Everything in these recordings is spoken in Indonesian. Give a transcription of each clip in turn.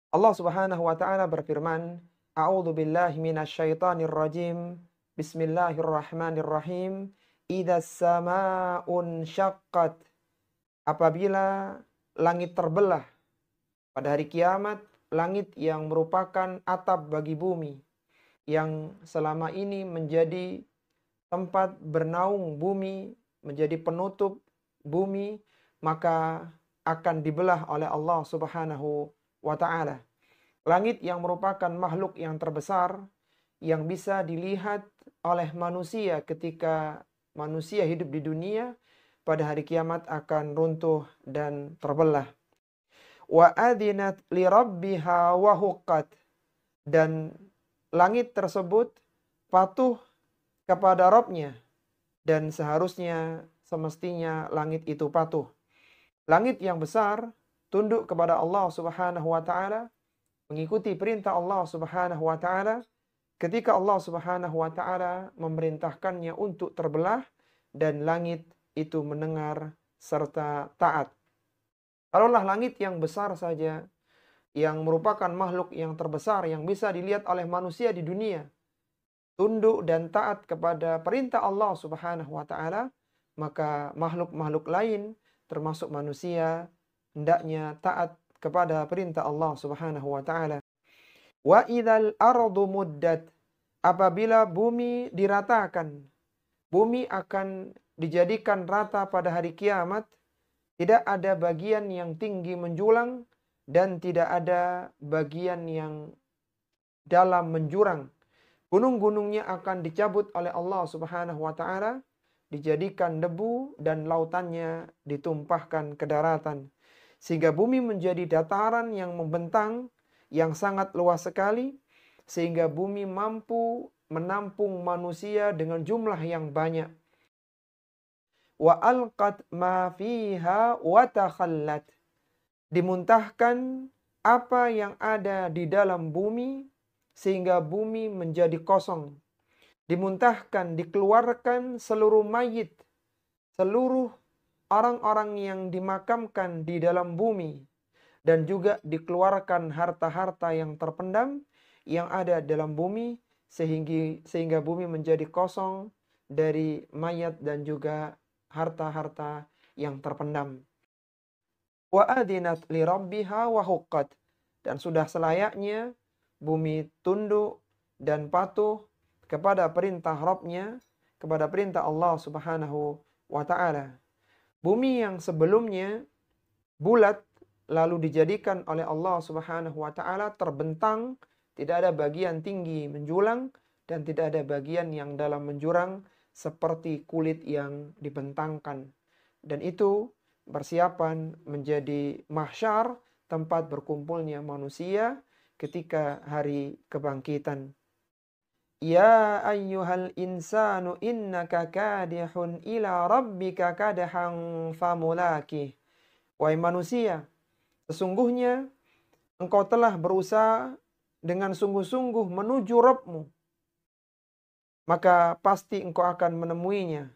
Allah Subhanahu wa taala berfirman, "A'udzu billahi minasyaitonir rajim. Bismillahirrahmanirrahim. Idzas samaa'un syaqqat." Apabila langit terbelah pada hari kiamat, langit yang merupakan atap bagi bumi, yang selama ini menjadi tempat bernaung bumi, menjadi penutup bumi, maka akan dibelah oleh Allah Subhanahu wa taala. Langit yang merupakan makhluk yang terbesar yang bisa dilihat oleh manusia ketika manusia hidup di dunia, pada hari kiamat akan runtuh dan terbelah. Wa adinat li rabbiha wa huqqat. Dan langit tersebut patuh kepada Rabb-nya, dan seharusnya semestinya langit itu patuh. Langit yang besar tunduk kepada Allah Subhanahu wa taala, mengikuti perintah Allah Subhanahu wa taala ketika Allah Subhanahu wa taala memerintahkannya untuk terbelah, dan langit itu mendengar serta taat. Kalaulah langit yang besar saja, yang merupakan makhluk yang terbesar yang bisa dilihat oleh manusia di dunia, tunduk dan taat kepada perintah Allah Subhanahu wa taala, maka makhluk-makhluk lain termasuk manusia hendaknya taat kepada perintah Allah Subhanahu wa taala. Wa idzal ardu muddat. Apabila bumi diratakan, bumi akan dijadikan rata pada hari kiamat, tidak ada bagian yang tinggi menjulang dan tidak ada bagian yang dalam menjurang. Gunung-gunungnya akan dicabut oleh Allah Subhanahu wa taala, dijadikan debu, dan lautannya ditumpahkan ke daratan. Sehingga bumi menjadi dataran yang membentang, yang sangat luas sekali, sehingga bumi mampu menampung manusia dengan jumlah yang banyak. Wa alqat ma fiha wa takhallat. Dimuntahkan apa yang ada di dalam bumi sehingga bumi menjadi kosong. Dimuntahkan, dikeluarkan seluruh mayit, seluruh orang-orang yang dimakamkan di dalam bumi, dan juga dikeluarkan harta-harta yang terpendam yang ada dalam bumi, sehingga bumi menjadi kosong dari mayat dan juga harta-harta yang terpendam. Wa adinat li rabbiha wa huqqat. Dan sudah selayaknya bumi tunduk dan patuh kepada perintah Rabb-nya, kepada perintah Allah Subhanahu wa taala. Bumi yang sebelumnya bulat lalu dijadikan oleh Allah Subhanahu wa taala terbentang, tidak ada bagian tinggi menjulang dan tidak ada bagian yang dalam menjurang seperti kulit yang dibentangkan. Dan itu persiapan menjadi mahsyar, tempat berkumpulnya manusia ketika hari kebangkitan. Ya ayyuhal insanu innaka kadihun ila rabbika kadahan famulakih. Wahai manusia, sesungguhnya engkau telah berusaha dengan sungguh-sungguh menuju Rabb-mu, maka pasti engkau akan menemuinya.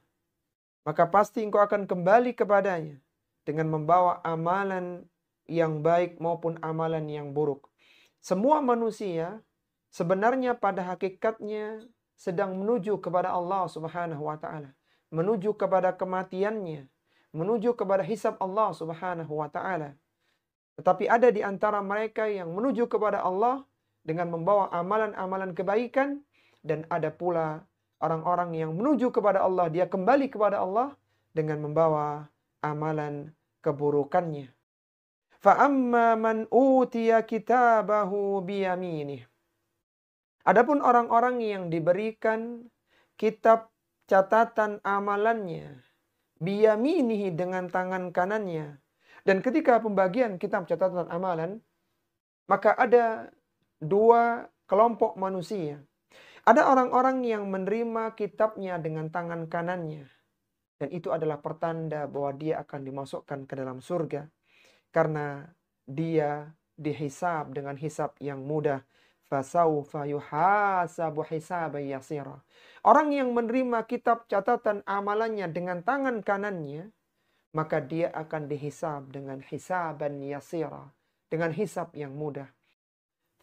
Maka pasti engkau akan kembali kepadanya dengan membawa amalan yang baik maupun amalan yang buruk. Semua manusia sebenarnya pada hakikatnya sedang menuju kepada Allah Subhanahu wa taala, menuju kepada kematiannya, menuju kepada hisab Allah Subhanahu wa taala. Tetapi ada di antara mereka yang menuju kepada Allah dengan membawa amalan-amalan kebaikan, dan ada pula orang-orang yang menuju kepada Allah, dia kembali kepada Allah dengan membawa amalan keburukannya. Fa'amma man utiya kitabahu biyaminih. Adapun orang-orang yang diberikan kitab catatan amalannya biyaminihi dengan tangan kanannya. Dan ketika pembagian kitab catatan amalan, maka ada dua kelompok manusia. Ada orang-orang yang menerima kitabnya dengan tangan kanannya. Dan itu adalah pertanda bahwa dia akan dimasukkan ke dalam surga. Karena dia dihisab dengan hisab yang mudah. Fasawfa yuhasabu hisaban yasira. Orang yang menerima kitab catatan amalannya dengan tangan kanannya, maka dia akan dihisab dengan hisaban yasira, dengan hisab yang mudah.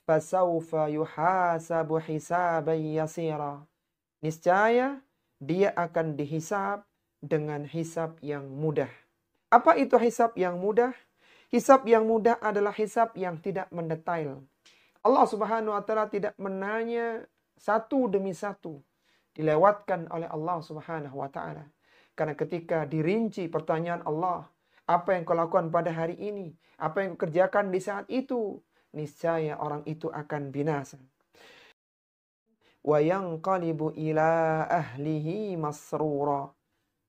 fasawfa yuhasabu hisaban yasira. Niscaya dia akan dihisab dengan hisab yang mudah. Apa itu hisab yang mudah? Hisab yang mudah adalah hisab yang tidak mendetail. Allah Subhanahu wa taala tidak menanya satu demi satu. Dilewatkan oleh Allah Subhanahu wa taala. Karena ketika dirinci pertanyaan Allah, apa yang kau lakukan pada hari ini? Apa yang kau kerjakan di saat itu? Niscaya orang itu akan binasa. Wa yanqalibu ila ahlihi masrura.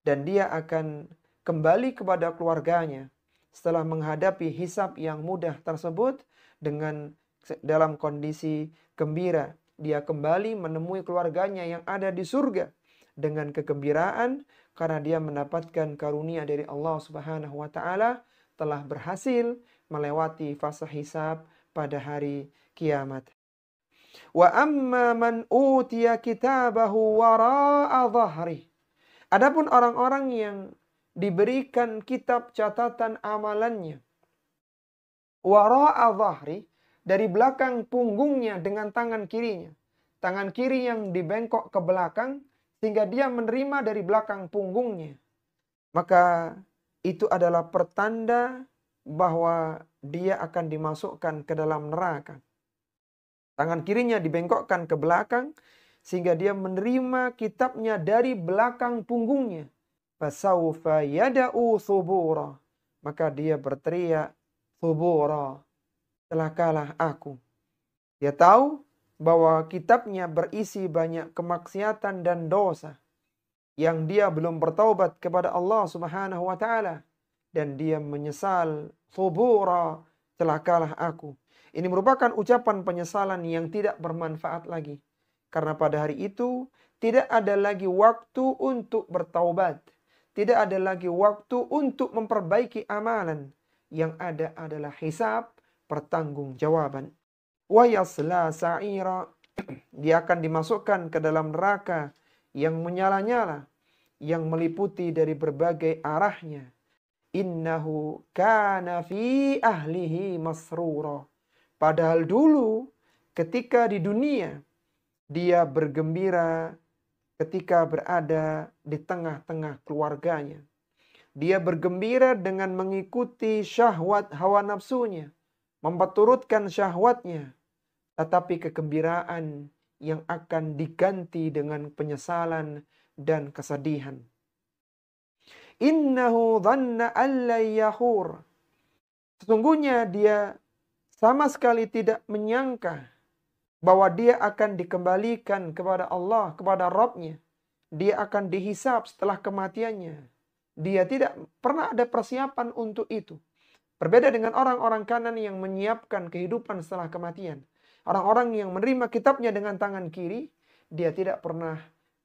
Dan dia akan kembali kepada keluarganya setelah menghadapi hisab yang mudah tersebut dalam kondisi gembira. Dia kembali menemui keluarganya yang ada di surga dengan kegembiraan karena dia mendapatkan karunia dari Allah Subhanahu wa taala, telah berhasil melewati fase hisab pada hari kiamat. Wa amma man utiya kitabahu wara'a dhahri. Adapun orang-orang yang diberikan kitab catatan amalannya wara'a dhahri, dari belakang punggungnya dengan tangan kirinya. Tangan kiri yang dibengkok ke belakang sehingga dia menerima dari belakang punggungnya. Maka itu adalah pertanda bahwa dia akan dimasukkan ke dalam neraka. Tangan kirinya dibengkokkan ke belakang sehingga dia menerima kitabnya dari belakang punggungnya. Fasawfa yada'u thubura. Maka dia berteriak, thubura, celakalah aku. Dia tahu bahwa kitabnya berisi banyak kemaksiatan dan dosa yang dia belum bertaubat kepada Allah Subhanahu wa taala, dan dia menyesal, thubura, celakalah aku. Ini merupakan ucapan penyesalan yang tidak bermanfaat lagi. Karena pada hari itu tidak ada lagi waktu untuk bertaubat. Tidak ada lagi waktu untuk memperbaiki amalan. Yang ada adalah hisab, pertanggungjawaban. Wa yasla sa'ira. Dia akan dimasukkan ke dalam neraka yang menyala-nyala, yang meliputi dari berbagai arahnya. Innahu kana fi ahlihi masrura. Padahal dulu ketika di dunia dia bergembira ketika berada di tengah-tengah keluarganya. Dia bergembira dengan mengikuti syahwat hawa nafsunya, memperturutkan syahwatnya. Tetapi kegembiraan yang akan diganti dengan penyesalan dan kesedihan. Innahu dhanna alla yahur. Sesungguhnya dia sama sekali tidak menyangka bahwa dia akan dikembalikan kepada Allah, kepada Rabb-Nya. Dia akan dihisab setelah kematiannya. Dia tidak pernah ada persiapan untuk itu. Berbeda dengan orang-orang kanan yang menyiapkan kehidupan setelah kematian. Orang-orang yang menerima kitabnya dengan tangan kiri, dia tidak pernah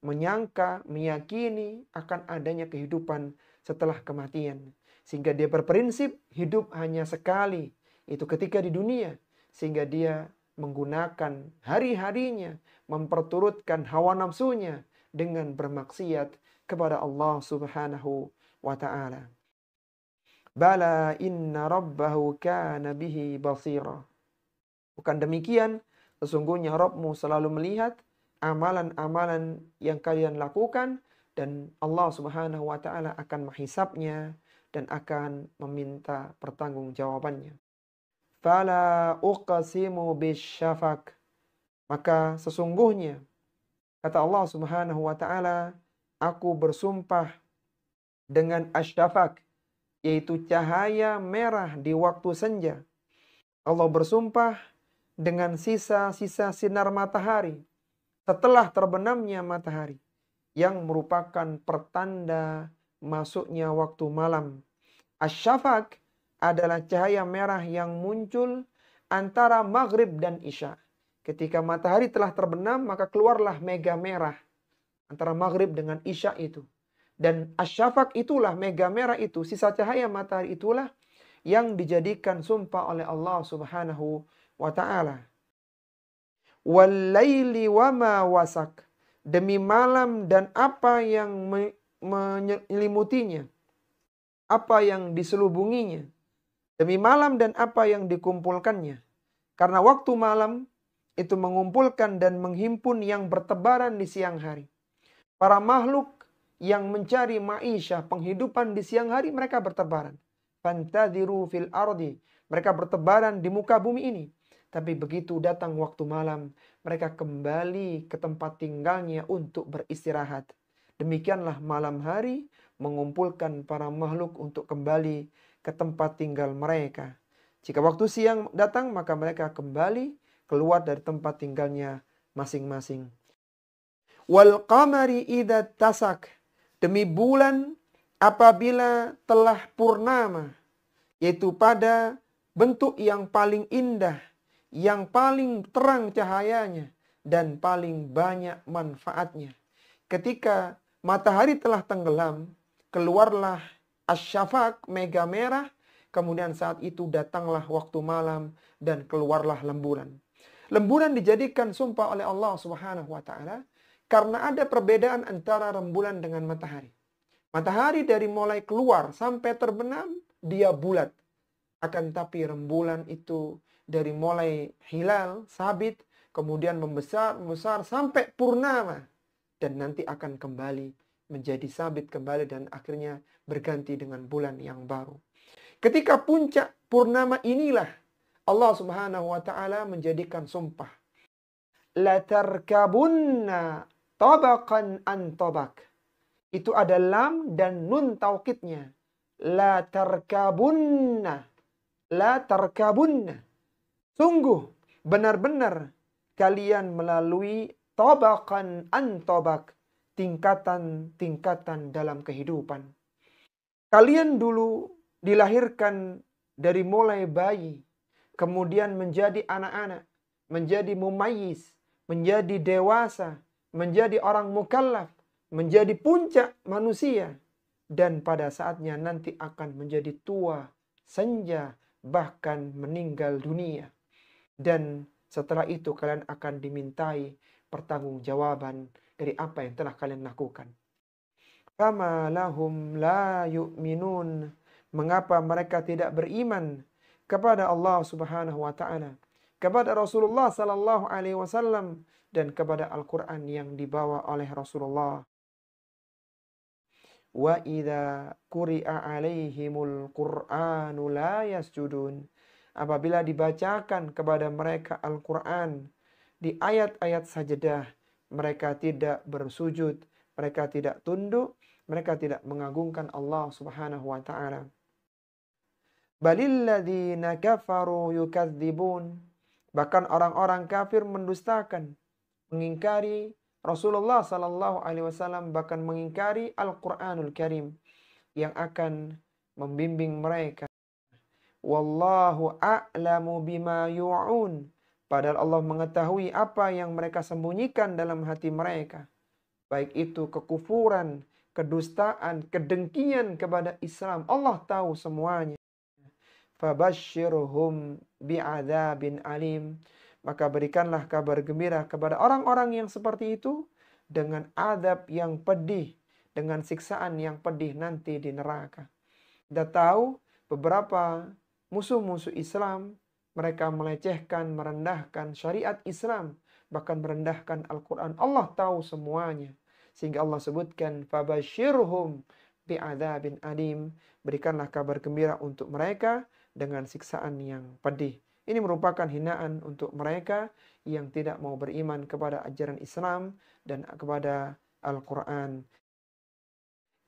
menyangka, meyakini akan adanya kehidupan setelah kematian. Sehingga dia berprinsip hidup hanya sekali. Itu ketika di dunia. Sehingga dia menggunakan hari-harinya, memperturutkan hawa nafsunya dengan bermaksiat kepada Allah Subhanahu wa ta'ala. Bala inna rabbahu kana bihi basira. Bukan demikian, sesungguhnya Rabbmu selalu melihat amalan-amalan yang kalian lakukan, dan Allah Subhanahu wa ta'ala akan menghisapnya dan akan meminta pertanggungjawabannya. Fala uqsimu bisyafaq. Maka sesungguhnya, kata Allah Subhanahu wa ta'ala, aku bersumpah dengan asyafaq, yaitu cahaya merah di waktu senja. Allah bersumpah dengan sisa-sisa sinar matahari setelah terbenamnya matahari, yang merupakan pertanda masuknya waktu malam. Asyafaq adalah cahaya merah yang muncul antara maghrib dan isya. Ketika matahari telah terbenam, maka keluarlah mega merah antara maghrib dengan isya itu. Dan asyafaq itulah, mega merah itu, sisa cahaya matahari itulah yang dijadikan sumpah oleh Allah Subhanahu wa ta'ala. Wal-laili wa ma wasak. Demi malam dan apa yang menyelimutinya. Apa yang diselubunginya. Demi malam dan apa yang dikumpulkannya. Karena waktu malam itu mengumpulkan dan menghimpun yang bertebaran di siang hari. Para makhluk yang mencari ma'isyah, penghidupan di siang hari, mereka bertebaran. Fantadhiru fil ardi. Mereka bertebaran di muka bumi ini. Tapi begitu datang waktu malam, mereka kembali ke tempat tinggalnya untuk beristirahat. Demikianlah malam hari mengumpulkan para makhluk untuk kembali ke tempat tinggal mereka. Jika waktu siang datang, maka mereka kembali keluar dari tempat tinggalnya masing-masing. Wal qamari idza tasak. Demi bulan apabila telah purnama, yaitu pada bentuk yang paling indah, yang paling terang cahayanya, dan paling banyak manfaatnya. Ketika matahari telah tenggelam, keluarlah asyafaq, mega merah, kemudian saat itu datanglah waktu malam dan keluarlah lemburan. Lemburan dijadikan sumpah oleh Allah Subhanahu wa taala karena ada perbedaan antara rembulan dengan matahari. Matahari dari mulai keluar sampai terbenam dia bulat. Akan tapi rembulan itu dari mulai hilal sabit, kemudian membesar sampai purnama, dan nanti akan kembali menjadi sabit kembali dan akhirnya berganti dengan bulan yang baru. Ketika puncak purnama inilah Allah Subhanahu wa taala menjadikan sumpah. La tarkabunna tabaqan an tabaq. Itu ada lam dan nun taukidnya. La tarkabunna. La tarkabunna. Sungguh benar-benar kalian melalui tabaqan an tabaq. Tingkatan-tingkatan dalam kehidupan. Kalian dulu dilahirkan dari mulai bayi, kemudian menjadi anak-anak, menjadi mumayyiz, menjadi dewasa, menjadi orang mukallaf, menjadi puncak manusia, dan pada saatnya nanti akan menjadi tua, senja, bahkan meninggal dunia. Dan setelah itu kalian akan dimintai pertanggungjawaban dari apa yang telah kalian lakukan. Kama lahum la yu'minun. Mengapa mereka tidak beriman kepada Allah Subhanahu wa taala, kepada Rasulullah sallallahu alaihi wasallam, dan kepada Al-Qur'an yang dibawa oleh Rasulullah. Wa idza quri'a alaihimul Qur'anu la yasjudun. Apabila dibacakan kepada mereka Al-Qur'an di ayat-ayat sajadah, mereka tidak bersujud, mereka tidak tunduk, mereka tidak mengagungkan Allah Subhanahu wa taala. Balil ladzina kafaru yukadzibun. Bahkan orang-orang kafir mendustakan, mengingkari Rasulullah sallallahu alaihi wasallam, bahkan mengingkari Al-Qur'anul Karim yang akan membimbing mereka. Wallahu a'lamu bima yu'un. Padahal Allah mengetahui apa yang mereka sembunyikan dalam hati mereka. Baik itu kekufuran, kedustaan, kedengkian kepada Islam. Allah tahu semuanya. Fabashshirhum bi'adzabin alim. Maka berikanlah kabar gembira kepada orang-orang yang seperti itu dengan azab yang pedih, dengan siksaan yang pedih nanti di neraka. Kita tahu beberapa musuh-musuh Islam, mereka melecehkan, merendahkan syariat Islam, bahkan merendahkan Al-Quran. Allah tahu semuanya. Sehingga Allah sebutkan, fabashshirhum bi'adzabin alim. Berikanlah kabar gembira untuk mereka dengan siksaan yang pedih. Ini merupakan hinaan untuk mereka yang tidak mau beriman kepada ajaran Islam dan kepada Al-Quran.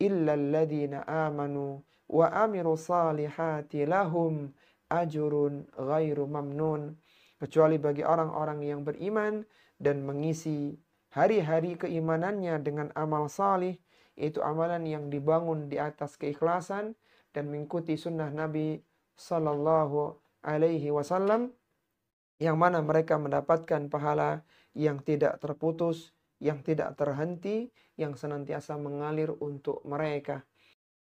Illal ladzina amanu wa amilu salihati lahum ajrun ghairu mamnun. Kecuali bagi orang-orang yang beriman dan mengisi hari-hari keimanannya dengan amal salih, yaitu amalan yang dibangun di atas keikhlasan dan mengikuti sunnah Nabi sallallahu alaihi wasallam, yang mana mereka mendapatkan pahala yang tidak terputus, yang tidak terhenti, yang senantiasa mengalir untuk mereka.